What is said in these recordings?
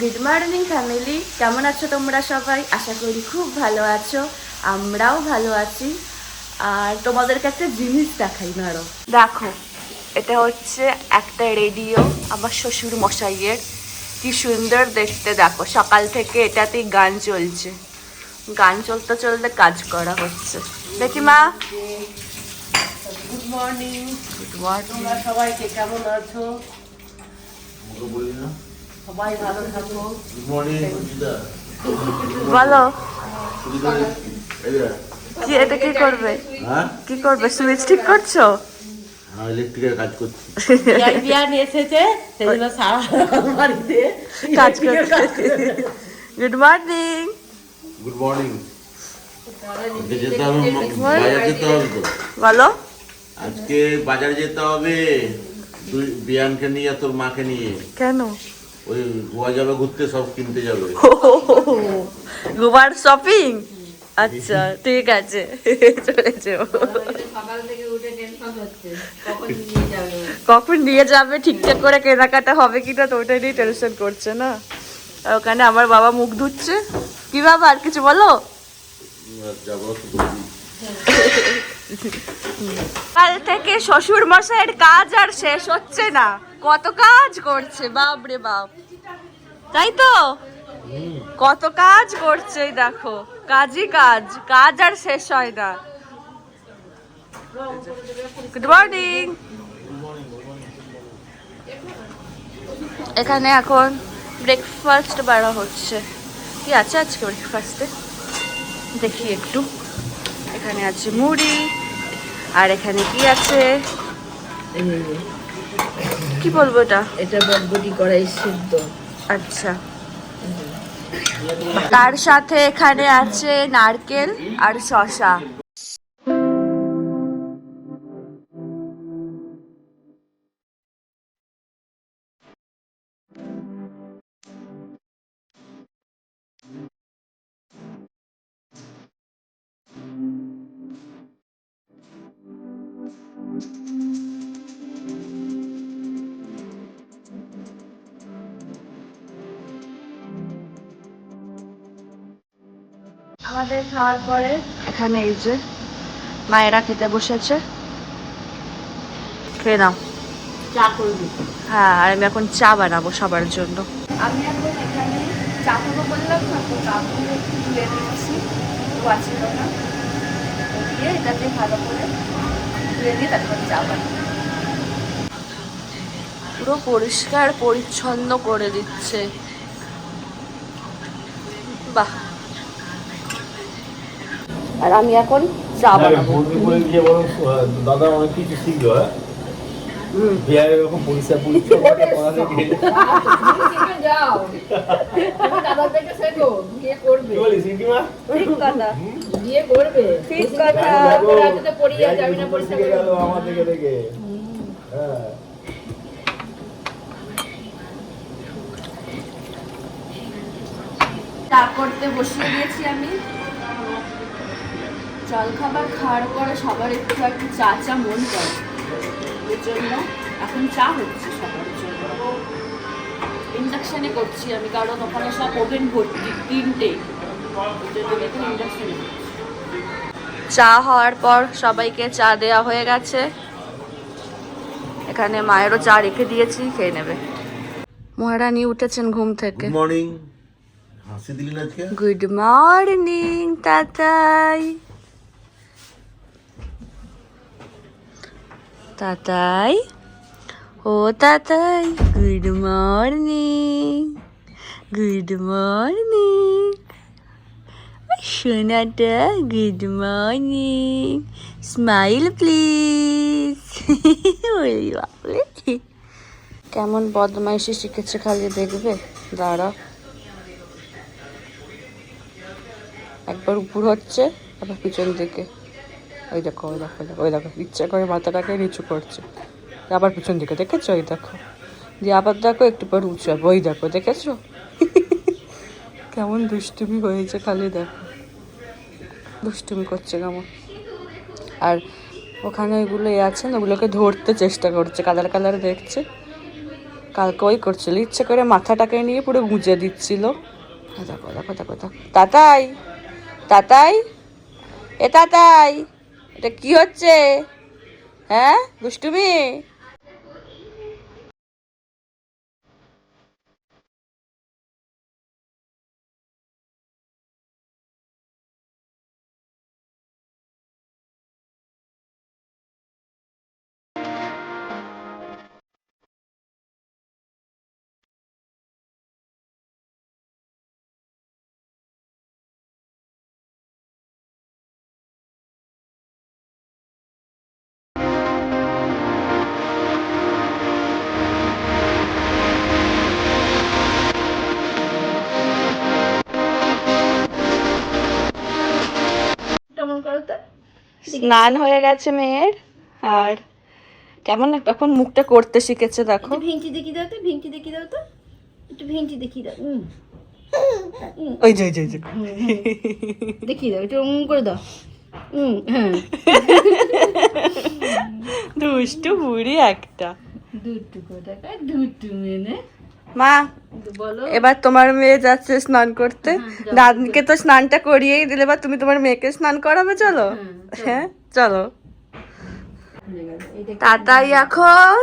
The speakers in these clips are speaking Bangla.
গুড মর্নিং ফ্যামিলি, কেমন আছো তোমরা সবাই? আশা করি খুব ভালো আছো, আমরাও ভালো আছি। আর তোমাদেরকে একটা জিনিস দেখাই, নাড়ো দেখো। এটা হচ্ছে একটা রেডিও আমার শ্বশুর মশাইয়ের। কি সুন্দর দেখতে, দেখো সকাল থেকে এটাতেই গান চলছে। গান চলতে চলতে কাজ করা হচ্ছে। দেখি মা। Good morning. Good morning. তোমরা সবাইকে কেমন আছো? সবাই ভালো থাকো। গুড মর্নিং বলো সুজিতা। কি, এটা কি করবে? হ্যাঁ, কি করবে? সুইচ ঠিক করছো? হ্যাঁ ইলেকট্রিকের কাজ করছি। বিয়ান এসেছে সেজন্য সারা বাড়িতে কাজ করছে। Good morning. Good morning. যেতে হবে, বাজার যেতে হবে তো। বলো। আজকে বাজারে যেতে হবে, বিয়ানকে নিয়ে তোর মাকে নিয়ে। কেন? ওই গোয়া যাবে ঘুরতে, সব কিনতে যাবে। গোবার শপিং। আচ্ছা ঠিক আছে, চলে যাও। সকাল থেকে উঠে টেনশন হচ্ছে কখন নিয়ে যাবে। কখন নিয়ে যাবে, ঠিকঠাক করে কেনাকাটা হবে কিনা তো ওটাই নিয়ে টেনশন করছে না। আর ওখানে আমার বাবা মুখ ধুচ্ছে। কি বাবা, আর কিছু বলো? যাবো তো বলবি। কাল থেকে শ্বশুর মশাইয়ের কাজ আর শেষ হচ্ছে না, কত কাজ করছে বাপ রে বাপ, তাই তো? কত কাজ করছে, এই দেখো কাজই কাজ, কাজ আর শেষ হয় না। Good morning. এখানে এখন ব্রেকফাস্ট বাড়া হচ্ছে। কি আছে আজকে ব্রেকফাস্টে দেখি একটু। এখানে আছে মুড়ি, আর এখানে কি আছে, কি বলবো এটা? এটা বটবটি করাই সিদ্ধ। আচ্ছা, তার সাথে এখানে আছে নারকেল আর শসা। আমাদের খাওয়ার পরে এখানে এই যে মায়েরা খেতে বসেছে, খেয়ে নাও। চা করবি? হ্যাঁ, আর আমি এখন চা বানাবো সবার জন্য। আমি এখন এখানে চা খাবো বললাম না, তো কাপগুলো একটু তুলে নিয়েছি, ছিল না, দিয়ে এটাতে ভালো করে ধুয়ে দিয়ে তারপর চা বানাবো। পুরো পরিষ্কার পরিচ্ছন্ন করে দিচ্ছে, বাহ। আর আমি এখন চা বানাবো। দাদা অনেক কিছু শিখলো। বিহারে এরকম পরিষ্কার পরিচ্ছন্ন যাও দাদা থেকে শেখো, বিয়ে করবে। ঠিক কথা, বিয়ে করবে, ঠিক কথা। রাতে পড়িয়ে যাবি না পরিষ্কার করে। আমার দেখে দেখে। হ্যাঁ, চা করতে বসিয়ে দিয়েছি আমি। জল খাবার খাওয়ার পরে সবার একটু একটু চা চা মন করে, এর জন্য এখন চা হচ্ছে সবার জন্য। ইন্ডাকশানে করছি আমি, কারণ ওখানে সব ওভেন ভর্তি, তিনটে, ইন্ডাকশানে। চা হওয়ার পর সবাইকে চা দেওয়া হয়ে গেছে। এখানে মায়েরও চা রেখে দিয়েছি, খেয়ে নেবে। মহারানী উঠেছেন ঘুম থেকে। Good morning. হাসি দিলি না আজকে? Good morning Tatai. তাতাই, ও Tatai, good morning, good morning. সোনাটা গুড মর্নিং, স্মাইল প্লিজ। কেমন বদমাইশি শিখেছে খালি দেখবে, দাঁড়া। একবার উপর হচ্ছে, আবার পিছন দিকে, ওই দেখো ওই দেখো ওই দেখো, ইচ্ছা করে মাথাটাকে নিচু করছে, আবার পিছন দিকে, দেখেছো? ওই দেখো, দিয়ে আবার দেখো একটু পর উঁচু হবে, ওই দেখো, দেখেছো? কেমন দুষ্টুমি হয়েছে, খালি দেখো দুষ্টুমি করছে কেমন। আর ওখানে ওইগুলো আছে না, ওগুলোকে ধরতে চেষ্টা করছে, কালার কালার দেখছে, কালকে ওই করছিল, ইচ্ছে করে মাথাটাকে নিয়ে পুরো গুঁজে দিচ্ছিল। দেখো দেখো দেখো দেখো, তাতাই তাতাই, এ তাতাই, এটা কি হচ্ছে? হ্যাঁ দুষ্টুমি। কেমন করো তো? স্নান হয়ে গেছে মেয়ের, আর কেমন এখন মুখটা করতে শিখেছে দেখো। একটু ভেঙচি দেখি দাও তো, ভেঙচি দেখি দাও তো, একটু ভেঙচি দেখি দাও। ওই যে ওই যে, ওই যে। দেখি দাও, একটু করে দাও। হ্যাঁ, দুষ্টু বুড়ি একটা। দুটু টাকা দুটু মেনে মা বলো। এবার তোমার মেয়ে যাচ্ছে স্নান করতে, দাদকে তো স্নানটা করিয়েই দিলে, এবার তুমি তোমার মেয়েকে স্নান করাবে, চলো। হ্যাঁ চলো। তাতাই এখন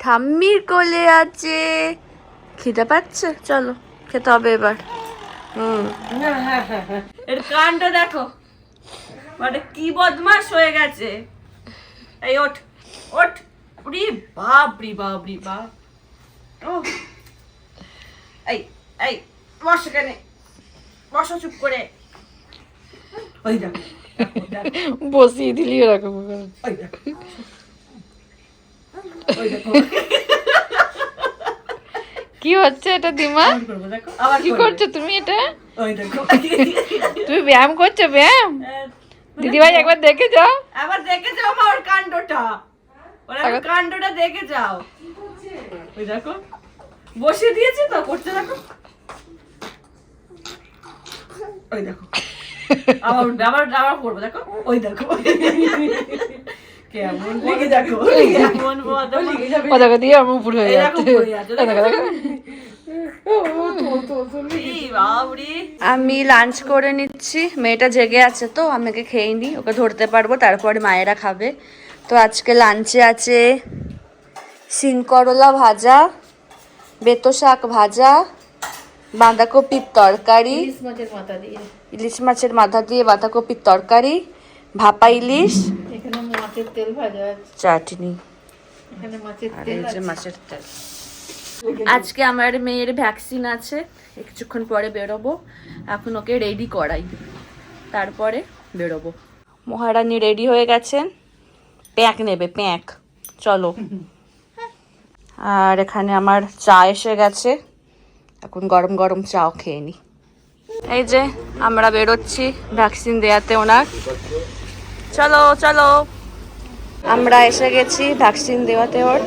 ঠাম্মির কোলে আছে, খিদে পাচ্ছে, চলো খেতে হবে এবার। এর কাণ্ড দেখো, মানে কি বদমাস হয়ে গেছে। এই ওঠ ওঠ, উরি বাপরি বাপরি বাপ। ও এই এই, বসো কেন, বসো চুপ করে। ওই দেখো বসিয়ে দিলি এরকম। ওই দেখো ওই দেখো, কি হচ্ছে এটা দিমা? করবো দেখো, আবার কি করছো তুমি এটা? ওই দেখো, তুমি ব্যায়াম করছো? ব্যায়াম দিদিভাই একবার দেখে যাও। আবার দেখে যাও মা ওর কাণ্ডটা, ওর একবার কাণ্ডটা দেখে যাও। ওই দেখো বসিয়ে দিয়েছে তো, করতে দেখো। ওই দেখো, আবার উঠবে, আবার আবার করবো দেখো। ওই দেখো কেমন লিখে দেখো, কেমন ও দেখো দিয়ে আমার উপর হয়ে যাচ্ছে। আমি লাঞ্চ করে নিচ্ছি, মেয়েটা জেগে আছে তো আমাকে খেয়ে নি, ওকে ধরতে পারবো, তারপরে মায়েরা খাবে। তো আজকে লাঞ্চে আছে শিম করলা ভাজা, বেতো শাক ভাজা, বাঁধাকপির তরকারি, মাছের মাথা দিয়ে, ইলিশ মাছের মাথা দিয়ে বাঁধাকপির তরকারি, ভাপা ইলিশ, এখানে মাছের তেল ভাজা আছে, চাটনি, এখানে মাছের আর তেল এই যে আছে। মাছের তেল। আজকে আমার মেয়ের ভ্যাকসিন আছে, কিছুক্ষণ পরে বেরোবো, এখন ওকে রেডি করাই, তারপরে বেরোবো। মহারানী রেডি হয়ে গেছেন, প্যাক নেবে প্যাক, চলো। আর এখানে আমার চা এসে গেছে, এখন গরম গরম চাও খেয়ে নি। এই যে আমরা বেরোচ্ছি ভ্যাকসিন দেয়াতে ওনার, চলো চলো। আমরা এসে গেছি ভ্যাকসিন দেওয়াতে ওর।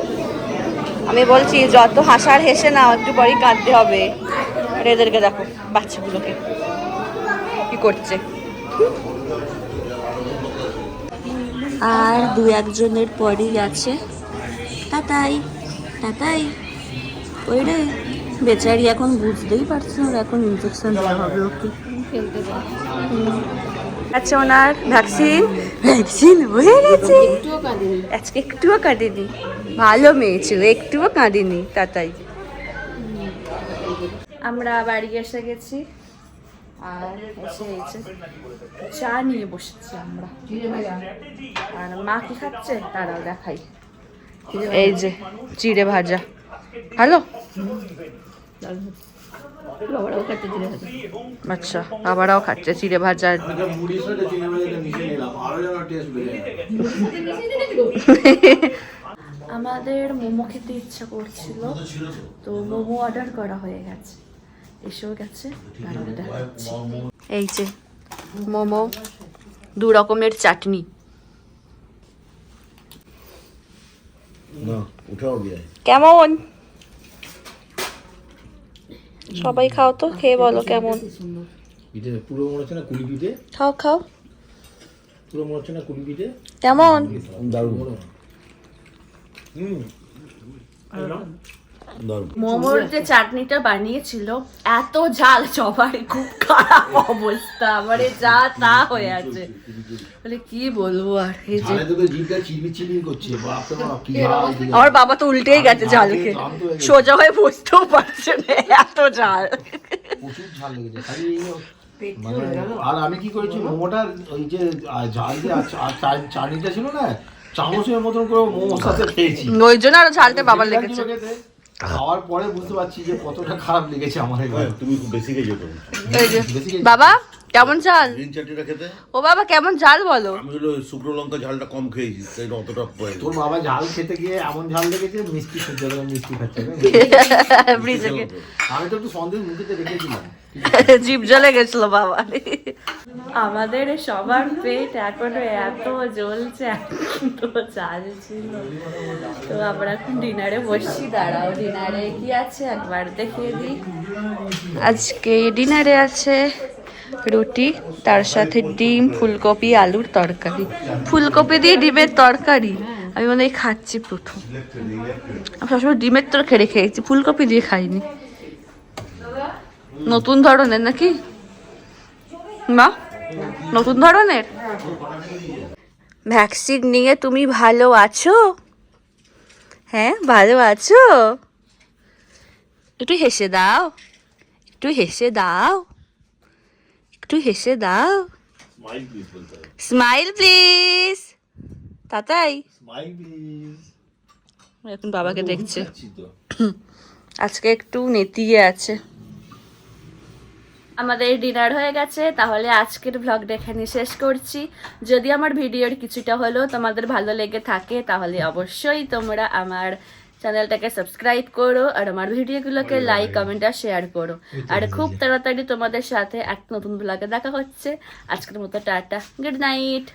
আমি বলছি যত হাসার হেসে না, একটু পরেই কাঁদতে হবে। আর এদেরকে দেখো, বাচ্চাগুলোকে কি করছে। আর দু একজনের পরেই আছে তাতাই, তাতাই ওই রে বেচারি এখন বুঝতেই পারছে না, ওর এখন ইনজেকশন দেওয়া হবে ওকে। আচ্ছা ওনার ভ্যাকসিন, ভ্যাকসিন হয়ে গেছে, আজকে একটুও কাঁদেনি, ভালো মেয়ে ছিল, একটুও কাঁদেনি তাতাই। আমরা বাড়ি এসে গেছি, আর এসে এসে চা নিয়ে বসেছি আমরা। আর মা কি খাচ্ছে তারাও দেখাই, এই যে চিড়ে ভাজা, ভালো। বাবারাও খাচ্ছে চিড়ে ভাজা। আচ্ছা বাবারাও খাচ্ছে চিড়ে ভাজা। মুড়ির সাথে চিনি ভাজাটা মিশিয়ে নিলাম, আরো যেন টেস্ট বেড়ে যায়। আমাদের মোমো খেতে ইচ্ছা করছিল, তো মোমো অর্ডার করা হয়ে গেছে, এসেও গেছে। এই যে মোমো, দু রকমের চাটনি। না উঠাও গিয়ে কেমন সবাই খাও তো, খেয়ে বলো কেমন। পিঠে পুরো মনে হচ্ছে না কুলি পিঠে, খাও খাও, পুরো মনে হচ্ছে না কুলি পিঠে, কেমন। দারুণ। মোমোর যে চাটনিটা বানিয়েছিল এত ঝাল, সবারই খুব খারাপ অবস্থা, মানে যা তা হয়ে আছে, মানে কি বলবো। আর এই যে আমার বাবা তো উল্টেই গেছে ঝালকে, সোজা হয়ে বসতেও পারছে না, এত ঝাল। আর আমি কি করেছি, মোমোটা ওই যে ঝাল দিয়ে চাটনিটা ছিল না, চামচের মতন করে মোমোর সাথে খেয়েছি, ওই জন্য আরো ঝালটা বাবার লেগেছে। খাওয়ার পরে বুঝতে পারছি যে কতটা খারাপ লেগেছে আমার। তুমি খুব বেশি খেয়েছো তো। এই যে বাবা কেমন ঝাল, গ্রিন চাটনিটা খেতে ও বাবা কেমন ঝাল বলো। আমি হলো শুকনো লঙ্কা ঝালটা কম খেয়েছি, তাই অতটা পড়ে তোর বাবা ঝাল খেতে গিয়ে এমন ঝাল লেগেছে, মিষ্টি সহ্য করে মিষ্টি খাচ্ছে। আমি তো একটু সন্দেহ মুখেতে রেখেছিলাম, জিভ জ্বলে গেছিল বাবা। আমাদের সবার পেট এখনো এত জ্বলছে, এত ঝাল ছিল। তো আমরা এখন ডিনারে বসছি, দাঁড়াও ডিনারে কি আছে একবার দেখিয়ে দিই। আজকে ডিনারে আছে রুটি, তার সাথে ডিম, ফুলকপি, আলুর তরকারি। ফুলকপি দিয়ে ডিমের তরকারি আমি মনে হয় খাচ্ছি প্রথম। আমি সবসময় ডিমের তরকারি খেয়েছি, ফুলকপি দিয়ে খাইনি। নতুন ধরনের নাকি মা, নতুন ধরনের। ভ্যাকসিন নিয়ে তুমি ভালো আছো? হ্যাঁ ভালো আছো? একটু হেসে দাও, একটু হেসে দাও, একটু হেসে দাও। Smile please. তাতাই এখন বাবাকে দেখছে, আজকে একটু নেতিয়ে আছে। আমাদের ডিনার হয়ে গেছে, তাহলে আজকের ব্লগটা এখানে শেষ করছি। যদি আমার ভিডিওর কিছুটা হলেও তোমাদের ভালো লেগে থাকে, তাহলে অবশ্যই তোমরা আমার চ্যানেলটাকে সাবস্ক্রাইব করো, আর আমার ভিডিওগুলোকে লাইক, কমেন্ট আর শেয়ার করো। আর খুব তাড়াতাড়ি তোমাদের সাথে এক নতুন ব্লগে দেখা হচ্ছে। আজকের মতো টাটা, গুড নাইট।